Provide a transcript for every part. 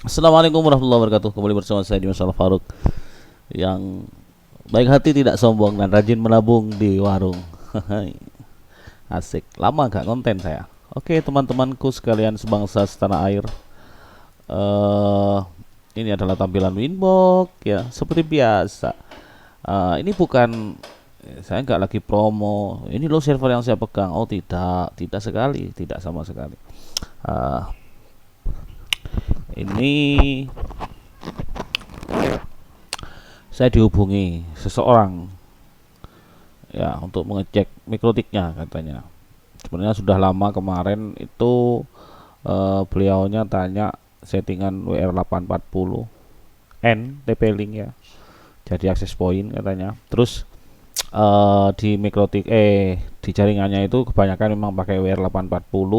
Assalamualaikum warahmatullahi wabarakatuh. Kembali bersama saya Dimas Al Faruk yang baik hati tidak sombong dan rajin menabung di warung. Asik. Lama gak konten saya. Oke teman-temanku sekalian sebangsa setanah air. eh ini adalah tampilan Winbox ya seperti biasa. Ini bukan saya nggak lagi promo. Ini loh server yang saya pegang. Oh tidak, tidak sekali, tidak sama sekali. Eh, ini saya dihubungi seseorang ya untuk mengecek mikrotiknya katanya. Sebenarnya sudah lama kemarin itu beliaunya tanya settingan WR840 N TP-Link ya. Jadi akses point katanya. Terus di mikrotik di jaringannya itu kebanyakan memang pakai WR840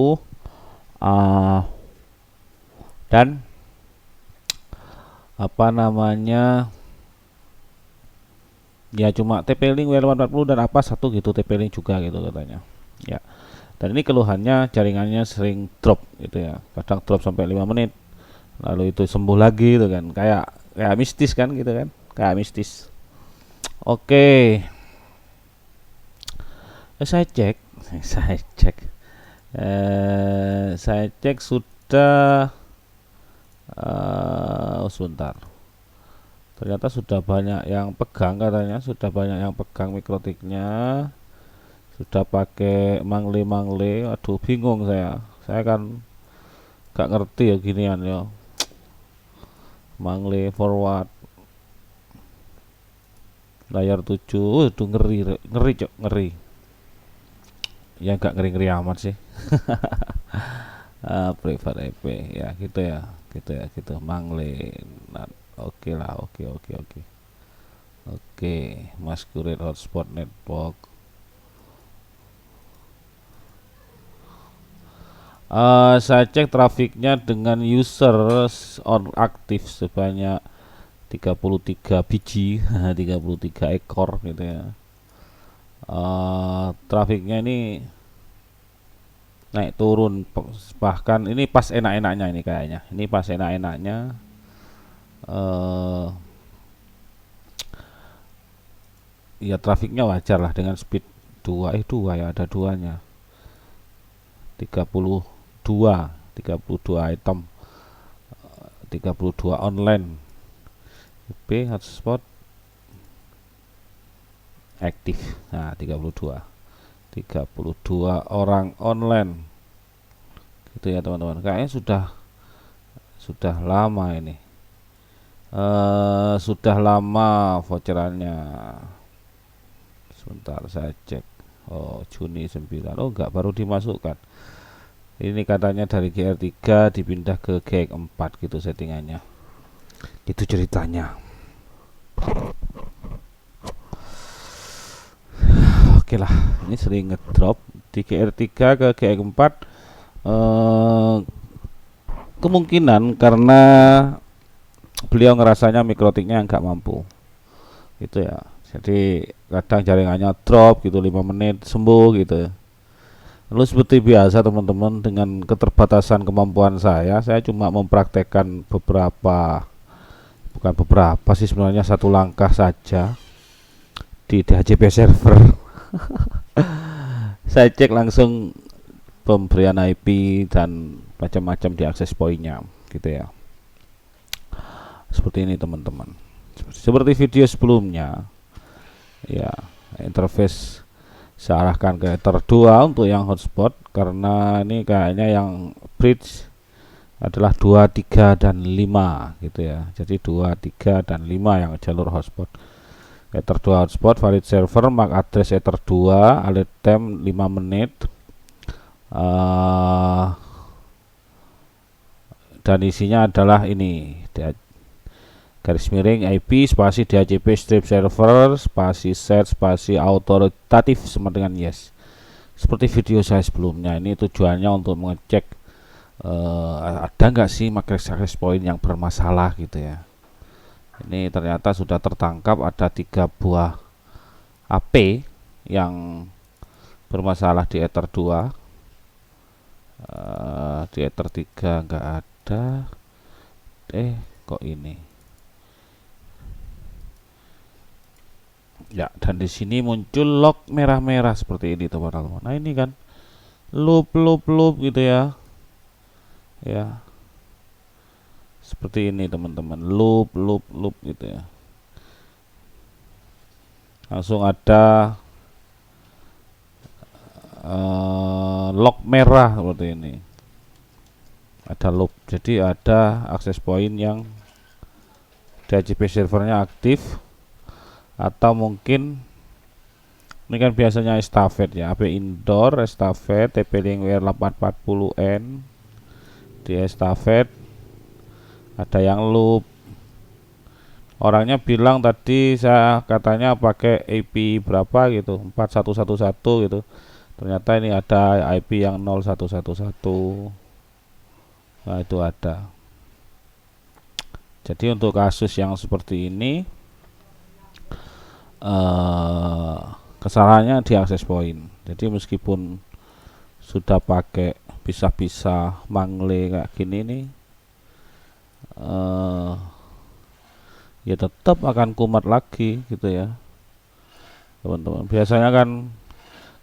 uh, dan apa namanya ya cuma TP-Link WR840 dan apa satu gitu TP-Link juga gitu katanya. Ya. Dan ini keluhannya jaringannya sering drop gitu ya. Kadang drop sampai 5 menit. Lalu itu sembuh lagi gitu kan. Kayak mistis kan gitu kan. Kayak mistis. Oke. Saya cek, saya cek. Saya cek sudah sebentar. Ternyata sudah banyak yang pegang katanya, sudah banyak yang pegang mikrotiknya. Sudah pakai mangle-mangle. Aduh, bingung saya. Saya kan gak ngerti ya ginian ya. Mangle forward layar 7, itu ngeri ngeri cok, ngeri. Ya gak ngeri-ngeri amat sih. Private IP ya gitu ya, gitu ya, gitu mangle. Nah, oke lah, oke oke oke oke. Masquerade hotspot network. Saya cek trafiknya dengan user on aktif sebanyak 33 biji 33 ekor gitu ya. Trafiknya ini naik turun, bahkan ini pas enak-enaknya, ini kayaknya ini pas enak-enaknya. eh Ya trafiknya wajar lah dengan speed 2 ya, ada duanya, 32 32 item, 32 online. B hotspot aktif. Nah, 32 orang online gitu ya teman-teman. Kayaknya sudah lama ini, sudah lama voucherannya. Sebentar saya cek. Oh, Juni 9. Oh, enggak, baru dimasukkan. Ini katanya dari GR3 dipindah ke GX4 gitu settingannya. Itu ceritanya. Oke lah, ini sering ngedrop di GR3 ke GX4. Eh, Kemungkinan karena beliau ngerasanya mikrotiknya nggak mampu gitu ya. Jadi kadang jaringannya drop gitu 5 menit sembuh gitu. Lalu seperti biasa teman-teman, dengan keterbatasan kemampuan saya cuma mempraktekkan beberapa, bukan beberapa sih sebenarnya, satu langkah saja di DHCP server. Saya cek langsung pemberian IP dan macam-macam di akses pointnya gitu ya. Seperti ini teman-teman. Seperti video sebelumnya ya, interface saya arahkan ke Ether 2 untuk yang hotspot, karena ini kayaknya yang bridge adalah 2, 3, dan 5 gitu ya. Jadi 2, 3, dan 5 yang jalur hotspot. Ether 2 hotspot, valid server, MAC address Ether 2, alert time 5 menit. Dan isinya adalah ini, garis miring IP spasi DHCP strip server spasi set spasi autoritatif sama dengan yes. Seperti video saya sebelumnya, ini tujuannya untuk mengecek ada nggak sih access point yang bermasalah gitu ya. Ini ternyata sudah tertangkap ada 3 buah AP yang bermasalah di Ether 2. Di Ether 3 nggak ada, kok ini ya, dan di sini muncul log merah-merah seperti ini teman-teman. Nah ini kan loop gitu ya, seperti ini teman-teman, loop gitu ya. Langsung ada log merah seperti ini, ada loop. Jadi ada access point yang DHCP servernya aktif, atau mungkin ini kan biasanya estafet ya, AP indoor estafet TP-Link WR840N di estafet ada yang loop. Orangnya bilang tadi saya katanya pakai IP berapa gitu, 4111 gitu. Ternyata ini ada IP yang 0111. Nah itu ada. Jadi untuk kasus yang seperti ini kesalahannya di access point. Jadi meskipun sudah pakai bisa mangle kayak gini nih, ya tetap akan kumat lagi gitu ya teman-teman. Biasanya kan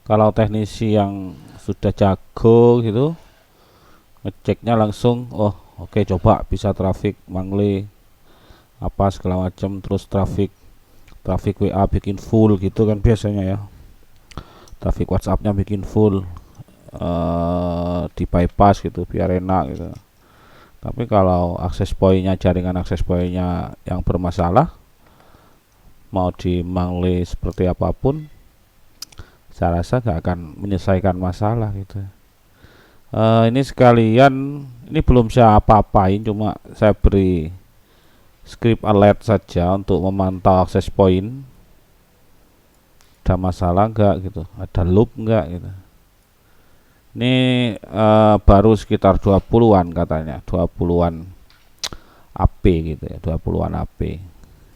kalau teknisi yang sudah jago gitu ngeceknya langsung, oh oke, coba bisa traffic mangle apa segala macam, terus traffic WA bikin full gitu kan biasanya ya, traffic WhatsAppnya bikin full, di bypass gitu biar enak gitu. Tapi kalau akses pointnya, jaringan akses pointnya yang bermasalah, mau di mangle seperti apapun, saya rasa gak akan menyelesaikan masalah gitu. Ini sekalian, ini belum saya apa-apain, cuma saya beri script alert saja untuk memantau akses point, ada masalah enggak gitu, ada loop enggak gitu. Ini baru sekitar 20-an katanya, 20-an AP gitu ya, 20-an AP.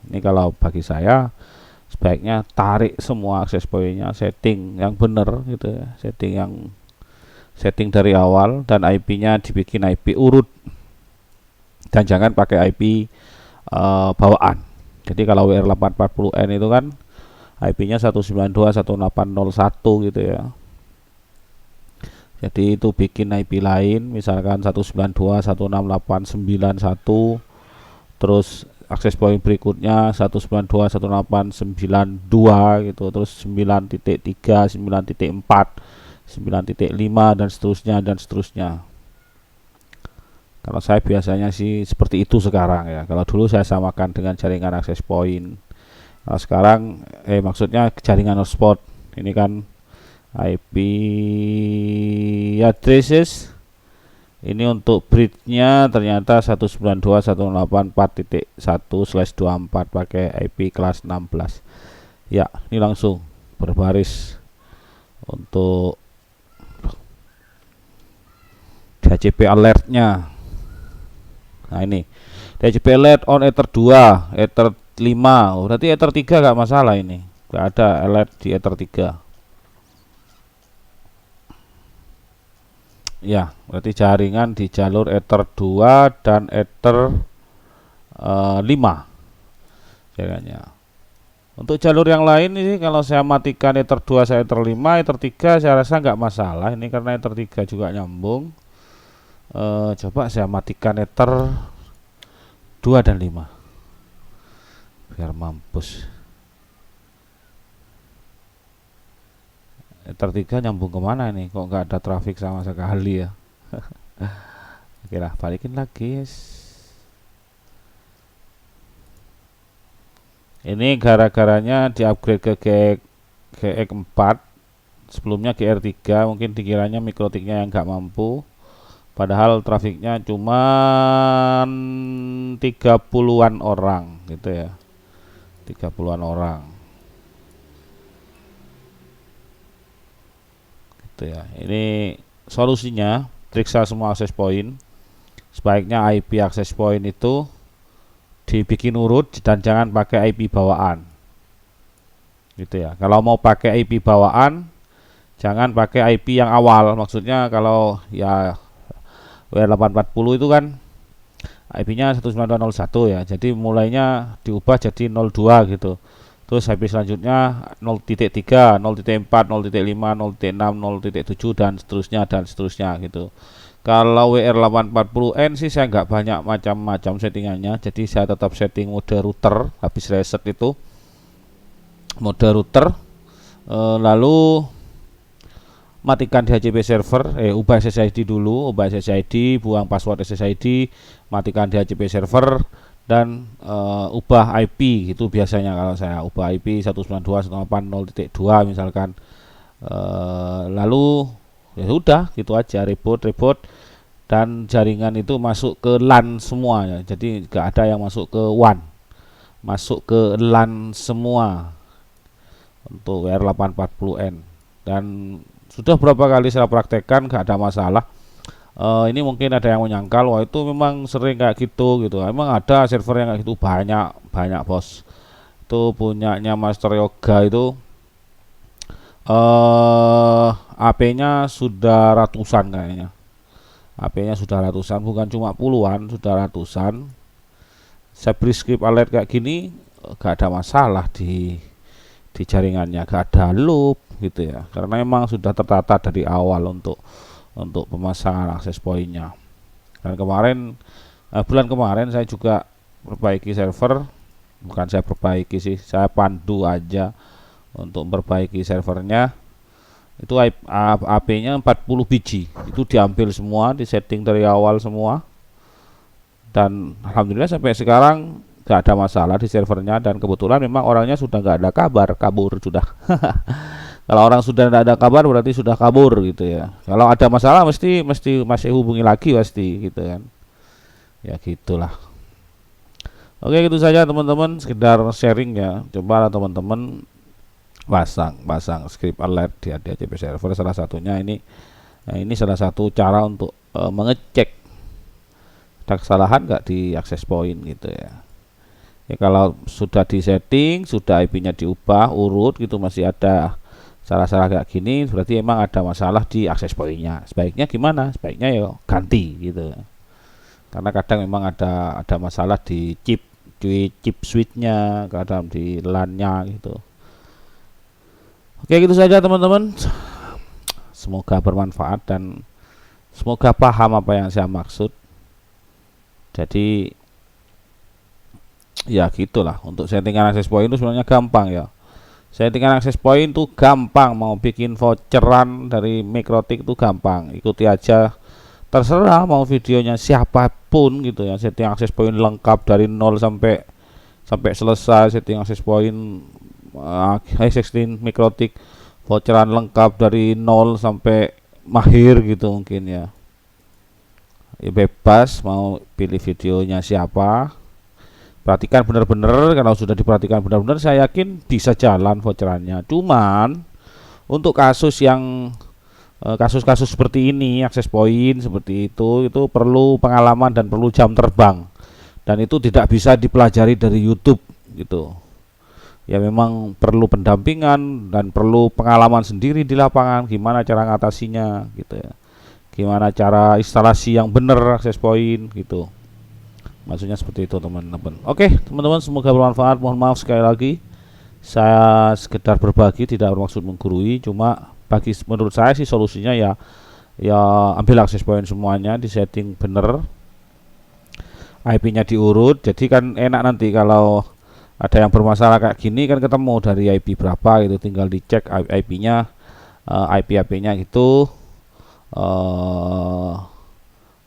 Ini kalau bagi saya sebaiknya tarik semua akses pointnya, setting yang benar gitu ya, setting dari awal, dan IP-nya dibikin IP urut, dan jangan pakai IP bawaan. Jadi kalau WR840N itu kan IP-nya 192.168.01 gitu ya. Jadi itu bikin IP lain, misalkan 192.168.91, terus akses point berikutnya 192.168.92 gitu, terus 9.3, 9.4, 9.5 dan seterusnya. Kalau saya biasanya sih seperti itu sekarang ya. Kalau dulu saya samakan dengan jaringan access point. Nah, sekarang maksudnya jaringan hotspot. Ini kan IP addresses. Ini untuk bridge-nya ternyata 192.168.4.1/24 pakai IP kelas 16. Ya, ini langsung berbaris untuk DHCP alertnya. Nah ini DHCP alert on Ether 2, Ether 5, berarti Ether 3 gak masalah, ini gak ada alert di Ether 3 ya, berarti jaringan di jalur Ether 2 dan Ether 5 jaringannya. Untuk jalur yang lain ini kalau saya matikan Ether 2 saya Ether 5, Ether 3 saya rasa nggak masalah ini, karena Ether 3 juga nyambung. Coba saya matikan Ether 2 dan 5 biar mampus. Ether 3 nyambung kemana nih, kok nggak ada traffic sama sekali ya. Oke lah, balikin lagi yes. Ini gara-garanya di upgrade ke GX4, sebelumnya GR3, mungkin dikiranya mikrotiknya yang nggak mampu, padahal trafiknya cuma 30-an orang gitu ya, 30-an orang gitu ya. Ini solusinya, periksa semua akses point. Sebaiknya IP akses point itu dibikin urut dan jangan pakai IP bawaan gitu ya. Kalau mau pakai IP bawaan jangan pakai IP yang awal, maksudnya kalau ya WR840 itu kan IP-nya 192.1 ya. Jadi mulainya diubah jadi 02 gitu. Terus IP selanjutnya 0.3, 0.4, 0.5, 0.6, 0.7 dan seterusnya gitu. Kalau WR840N sih saya nggak banyak macam-macam settingannya. Jadi saya tetap setting mode router habis reset itu. Mode router lalu matikan DHCP server, ubah SSID dulu, ubah SSID, buang password SSID, matikan DHCP server dan ubah IP gitu biasanya kalau saya ubah IP 192.168.0.2 misalkan. Lalu ya sudah gitu aja, reboot dan jaringan itu masuk ke LAN semua ya. Jadi nggak ada yang masuk ke WAN, masuk ke LAN semua untuk WR840N. Dan sudah berapa kali saya praktekkan nggak ada masalah. Ini mungkin ada yang menyangkal, wah itu memang sering kayak gitu. Emang ada server yang kayak gitu banyak bos. Itu punyanya Master Yoga itu AP-nya sudah ratusan kayaknya. AP-nya sudah ratusan, bukan cuma puluhan, sudah ratusan. Saya beri script alert kayak gini gak ada masalah di jaringannya, gak ada loop gitu ya, karena memang sudah tertata dari awal untuk pemasangan akses pointnya. Dan bulan kemarin saya juga perbaiki server, bukan saya perbaiki sih, saya pandu aja untuk memperbaiki servernya. Itu AP-nya 40 biji, itu diambil semua, disetting dari awal semua, dan alhamdulillah sampai sekarang gak ada masalah di servernya. Dan kebetulan memang orangnya sudah gak ada kabar, kabur sudah. Kalau orang sudah tidak ada kabar berarti sudah kabur gitu ya. Kalau ada masalah mesti masih hubungi lagi pasti gitu kan. Ya gitulah. Oke, gitu saja teman-teman, sekedar sharing ya. Coba teman-teman pasang script alert di DHCP server, salah satunya ini. Nah, ini salah satu cara untuk mengecek ada kesalahan nggak di access point gitu ya. Ya kalau sudah di setting, sudah IP-nya diubah urut gitu, masih ada salah-salah kayak gini, berarti emang ada masalah di access point-nya. Sebaiknya gimana? Sebaiknya ya ganti gitu. Karena kadang memang ada masalah di chip switch-nya, kadang di LAN-nya gitu. Oke, gitu saja teman-teman. Semoga bermanfaat dan semoga paham apa yang saya maksud. Jadi ya gitulah, untuk settingan access point itu sebenarnya gampang ya. Settingan access point itu gampang, mau bikin voucheran dari Mikrotik itu gampang, ikuti aja, terserah mau videonya siapapun gitu ya. Setting access point lengkap dari 0 sampai selesai, setting access point i16 Mikrotik voucheran lengkap dari 0 sampai mahir gitu mungkin ya. Ya bebas mau pilih videonya siapa. Perhatikan benar-benar, kalau sudah diperhatikan benar-benar saya yakin bisa jalan voucherannya. Cuman untuk kasus yang kasus-kasus seperti ini, akses point seperti itu perlu pengalaman dan perlu jam terbang. Dan itu tidak bisa dipelajari dari YouTube gitu. Ya memang perlu pendampingan dan perlu pengalaman sendiri di lapangan, gimana cara ngatasinya gitu ya. Gimana cara instalasi yang benar akses point gitu. Maksudnya seperti itu teman-teman. Oke teman-teman, semoga bermanfaat. Mohon maaf sekali lagi, saya sekedar berbagi, tidak bermaksud menggurui. Cuma menurut saya sih solusinya ya ambil akses point semuanya, di setting bener, IP-nya diurut. Jadi kan enak nanti kalau ada yang bermasalah kayak gini kan ketemu dari IP berapa gitu, tinggal dicek IP-nya, IP-nya itu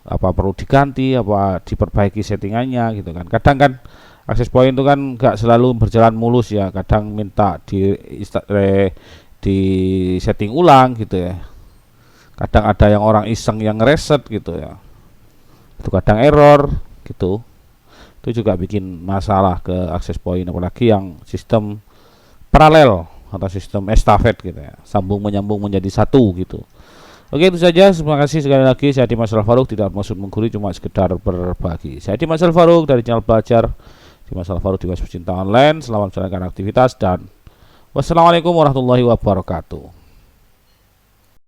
apa perlu diganti, apa diperbaiki settingannya gitu kan. Kadang kan akses point itu kan nggak selalu berjalan mulus ya, kadang minta di setting ulang gitu ya. Kadang ada yang orang iseng yang reset gitu ya, itu kadang error gitu. Itu juga bikin masalah ke akses point, apalagi yang sistem paralel atau sistem estafet gitu ya, sambung menyambung menjadi satu gitu. Oke, itu saja. Terima kasih sekali lagi. Saya Dimas Al-Faruq, tidak bermaksud menggurui, cuma sekedar berbagi. Saya Dimas Al-Faruq dari channel Belajar Dimas Al-Faruq di Pecinta Online. Selamat menjalankan aktivitas dan wassalamualaikum warahmatullahi wabarakatuh.